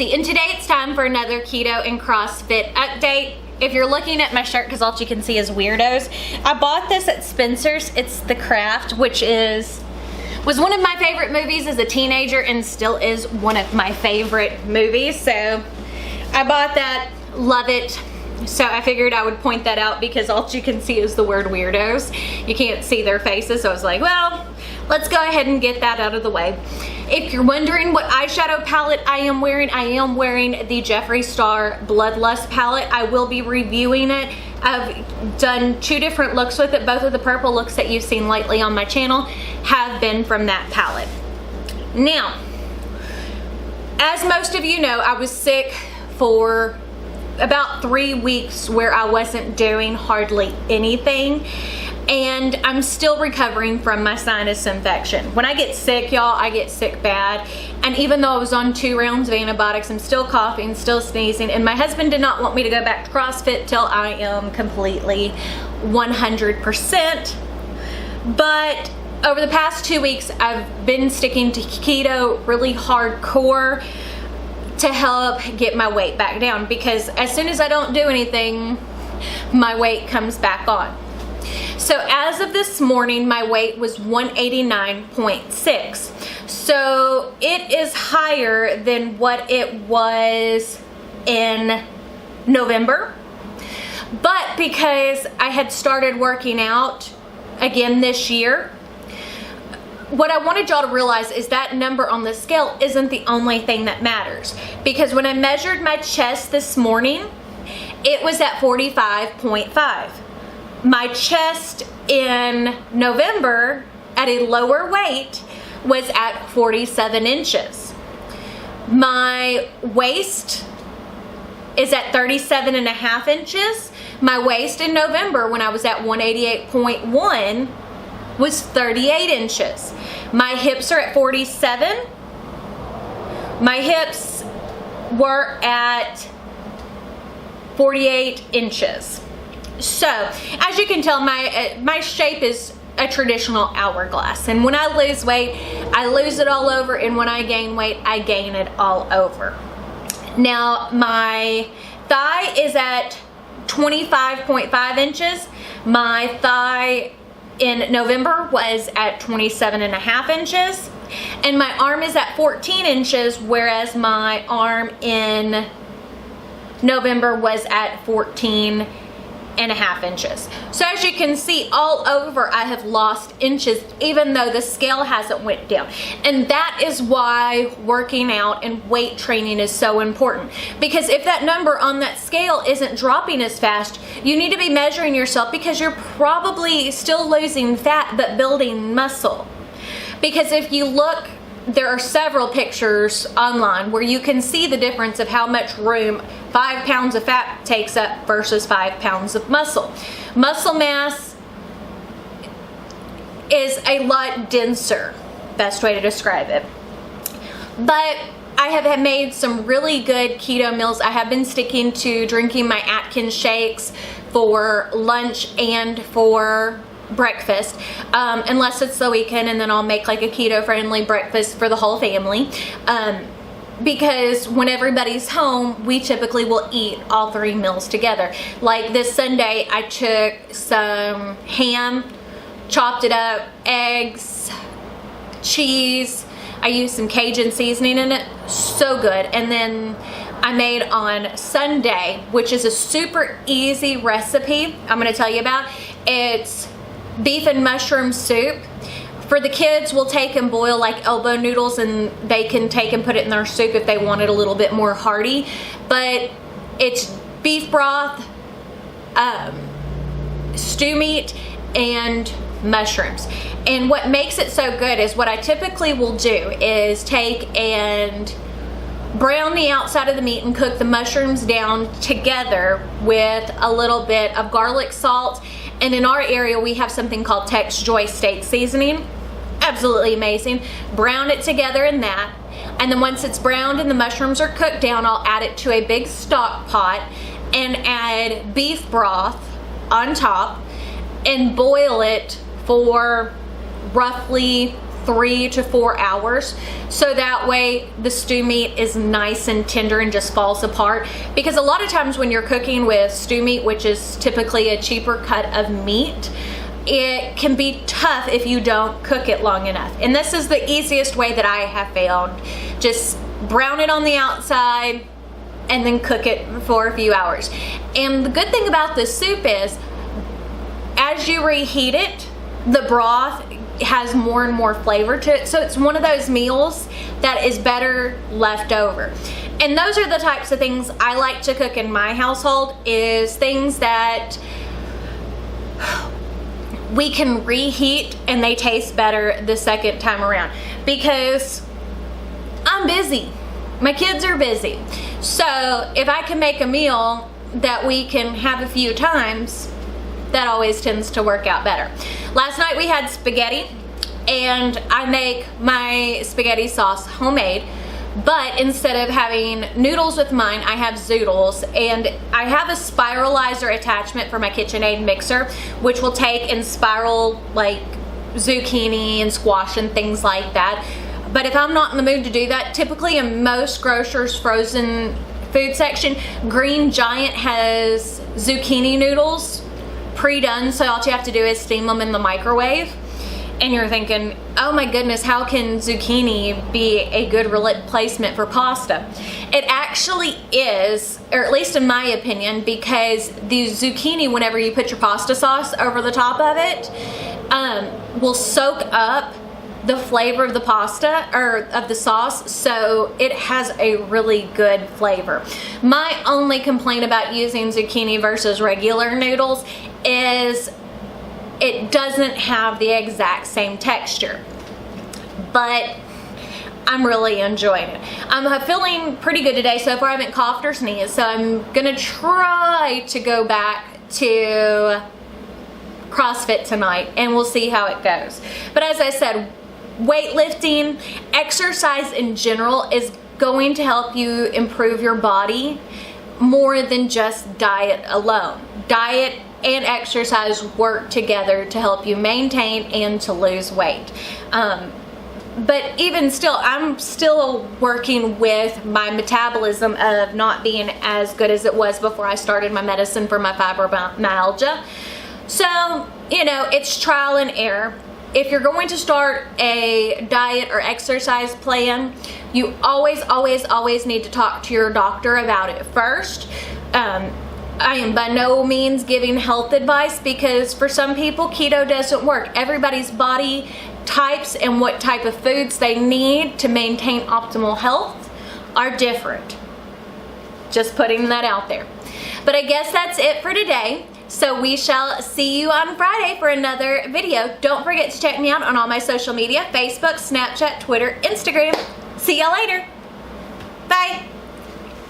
Jessie, and today it's time for another keto and CrossFit update. If you're looking at my shirt, because all you can see is weirdos, I bought this at Spencer's. It's The Craft, which was one of my favorite movies as a teenager and still is one of my favorite movies. So I bought that, love it. So I figured I would point that out because all you can see is the word weirdos. You can't see their faces, so I was like, well, let's go ahead and get that out of the way. If you're wondering what eyeshadow palette I am wearing the Jeffree Star Bloodlust palette. I will be reviewing it. I've done 2 different looks with it. Both of the purple looks that you've seen lately on my channel have been from that palette. Now, as most of you know, I was sick for about 3 weeks where I wasn't doing hardly anything, and I'm still recovering from my sinus infection. When I get sick, y'all, I get sick bad, and even though I was on 2 rounds of antibiotics, I'm still coughing, still sneezing, and my husband did not want me to go back to CrossFit till I am completely 100%. But over the past 2 weeks, I've been sticking to keto really hardcore to help get my weight back down, because as soon as I don't do anything, my weight comes back on. So as of this morning, my weight was 189.6. So it is higher than what it was in November. But because I had started working out again this year, what I wanted y'all to realize is that number on the scale isn't the only thing that matters. Because when I measured my chest this morning, it was at 45.5. My chest in November at a lower weight was at 47 inches. My waist is at 37.5 inches. My waist in November when I was at 188.1 was 38 inches. My hips are at 47. My hips were at 48 inches. So, as you can tell, my shape is a traditional hourglass. And when I lose weight, I lose it all over. And when I gain weight, I gain it all over. Now, my thigh is at 25.5 inches. My thigh in November was at 27.5 inches, and my arm is at 14 inches, whereas my arm in November was at 14.5 inches. So as you can see, all over I have lost inches, even though the scale hasn't went down. And that is why working out and weight training is so important, because if that number on that scale isn't dropping as fast, you need to be measuring yourself, because you're probably still losing fat but building muscle. Because if you look, there are several pictures online where you can see the difference of how much room 5 pounds of fat takes up versus 5 pounds of muscle. Muscle mass is a lot denser, best way to describe it. But I have made some really good keto meals. I have been sticking to drinking my Atkins shakes for lunch and for breakfast, unless it's the weekend, and then I'll make like a keto friendly breakfast for the whole family, because when everybody's home, we typically will eat all 3 meals together. Like this Sunday, I took some ham, chopped it up, eggs, cheese. I used some Cajun seasoning in it, so good. And then I made on Sunday, which is a super easy recipe I'm gonna tell you about. It's beef and mushroom soup. For the kids, we'll take and boil like elbow noodles, and they can take and put it in their soup if they want it a little bit more hearty. But it's beef broth, stew meat, and mushrooms. And what makes it so good is what I typically will do is take and brown the outside of the meat and cook the mushrooms down together with a little bit of garlic salt. And in our area, we have something called Tex Joy steak seasoning. Absolutely amazing. Brown it together in that. And then once it's browned and the mushrooms are cooked down, I'll add it to a big stock pot and add beef broth on top and boil it for roughly 3 to 4 hours, so that way the stew meat is nice and tender and just falls apart. Because a lot of times when you're cooking with stew meat, which is typically a cheaper cut of meat, it can be tough if you don't cook it long enough. And this is the easiest way that I have found. Just brown it on the outside and then cook it for a few hours. And the good thing about this soup is, as you reheat it, the broth has more and more flavor to it. So it's one of those meals that is better left over. And those are the types of things I like to cook in my household, is things that we can reheat and they taste better the second time around. Because I'm busy. My kids are busy. So if I can make a meal that we can have a few times, that always tends to work out better. Last night we had spaghetti, and I make my spaghetti sauce homemade, but instead of having noodles with mine, I have zoodles, and I have a spiralizer attachment for my KitchenAid mixer, which will take and spiral like zucchini and squash and things like that. But if I'm not in the mood to do that, typically in most grocers' frozen food section, Green Giant has zucchini noodles pre-done, so all you have to do is steam them in the microwave. And you're thinking, oh my goodness, how can zucchini be a good replacement for pasta? It actually is, or at least in my opinion, because the zucchini, whenever you put your pasta sauce over the top of it, will soak up the flavor of the pasta, or of the sauce, so it has a really good flavor. My only complaint about using zucchini versus regular noodles is it doesn't have the exact same texture, but I'm really enjoying it. I'm feeling pretty good today so far. I haven't coughed or sneezed, so I'm gonna try to go back to CrossFit tonight, and we'll see how it goes. But as I said, weightlifting, exercise in general, is going to help you improve your body more than just diet alone. Diet and exercise work together to help you maintain and to lose weight. But even still, I'm still working with my metabolism of not being as good as it was before I started my medicine for my fibromyalgia. So, you know, it's trial and error. If you're going to start a diet or exercise plan, you always need to talk to your doctor about it first. I am by no means giving health advice, because for some people keto doesn't work. Everybody's body types and what type of foods they need to maintain optimal health are different. Just putting that out there. But I guess that's it for today. So we shall see you on Friday for another video. Don't forget to check me out on all my social media: Facebook, Snapchat, Twitter, Instagram. See y'all later. Bye.